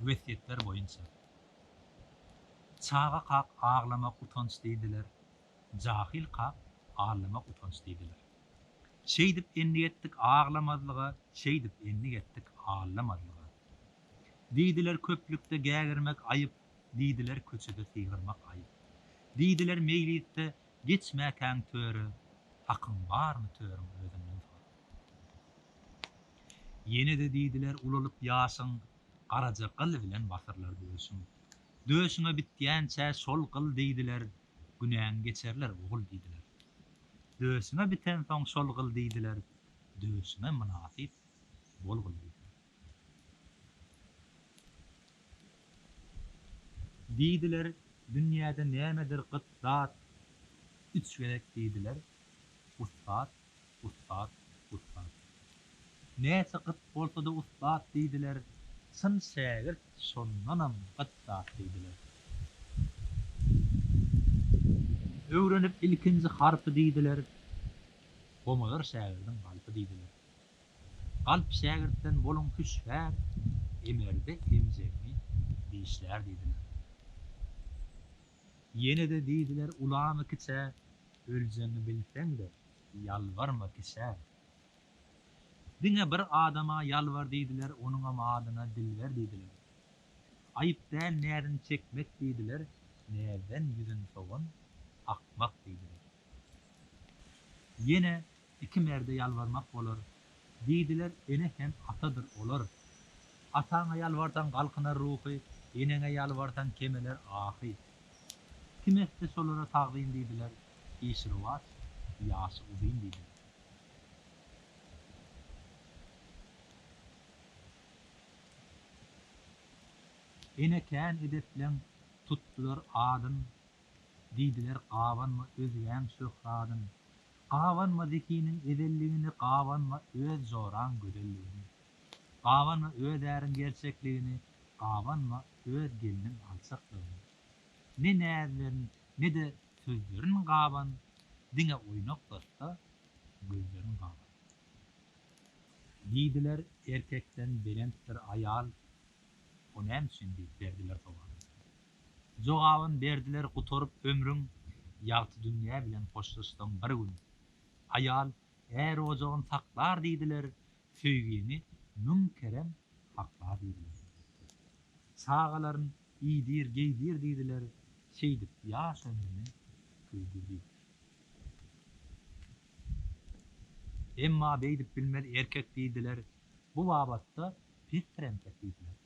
wesiýetler boýunça. Çağa kaq ağlamak utanç diýdiler. Jahil kaq ağlamak utanç diýdiler. Şeýdip enni etdik ağlamadlyga, şeýdip enni etdik ağlamadlyga. Diýdiler köplükde gägirmek aýyp, diýdiler köçede sygyrmak aýyp. Diýdiler meýlitde geçmäkäň töre, hakyň barmy töreň özünden sor. Ýene-de diýdiler ulalyp ýaşyň, garaja gyl bilen basyrlar döşüň. Döşüňe bitýänçä sol gyl diýdiler, günäň geçerler ogul diýdiler. Döşüňe biten soň sol gyl diýdiler, döşüňe münasip bol gyl diýdiler. Diýdiler dünýäde nämedir gytdat, üç gerek diýdiler. Ustat, ustat, ustat. Näçe gyt bolsa-da ustat diýdiler. Syn şägirt şondanam gytdat diýdiler. Öwrenip ilkinji harpy diýdiler. Gomalar şägirdiň galpy diýdiler. Galp şägirtden bolun hüşvär, emerde emjegni diýişler diýdiler. Ýene-de diýdiler ulamy kiçe, öljeňi bilseň-de ýalvarma kiçe. Diňe bir adama ýalvar diýdiler, onuň amadyna dilber diýdiler. Aýyp däl näden çekmek diýdiler, näden ýüzün sowan akmak diýdiler. Ýene iki merde ýalvarmak bolar. Diýdiler ene hem atadyr olar. Ataňa ýalwardan galkynar ruhy, eneňe ýalwardan kemeler ahy. Kimette solara tagdyn diýdiler, işruwat, ýaşy ubyn diýdiler. Enekän edeplen tutdular adyn, diýdiler gawanma özüň şöhradyn. Gawanma zekiniň ezelligini, gawanma öz zoran gözelligini. Gawanma öz ärin gerçekligini, gawanma öz geliniň alçaklygyny. Ne näzlerin, ne de sözlerin gawan, diňe oýnak bolsa, gözlerin gawan. Diýdiler erkekden belentdir aýal, o näçin diýip berdiler soňra. Jogabyn berdiler gutorup ömrüň, ýagty dünýä bilen hoşlaşdyň bir gün. Aýal är ojagyny saklar diýdiler, söýgeni münkerem haklar diýdiler. Çağalaryň iýdir, geýdir diýdiler, şeýdip ýaş ömrüni köýdirdi. Emma beýdip bilmeli erkek diýdiler, bu babatda pis trempet diýdiler.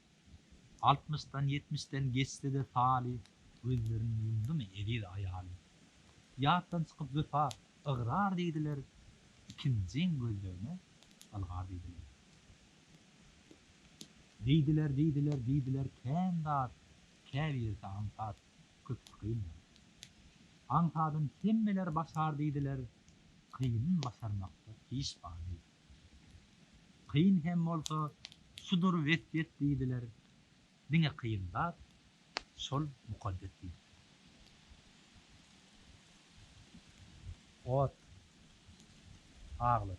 60'dan 70'den geçse de Salih gözlerini yumdu mu eriydi aýaly. Ýatdan çykyp wefa ygrar diýdiler, ikinjiň gözlerine algar diýdiler. Diýdiler, kändat, käbirde aňsat, köpkyn. Aňsadyn kimmeler başar diýdiler, kıyının başarmakta hiç bar diýdiler. Kıyın hem bolsa sudur wetget diýdiler. Diňe kıyınlar, sol mukaddet diýdiler. Ot, ağlat.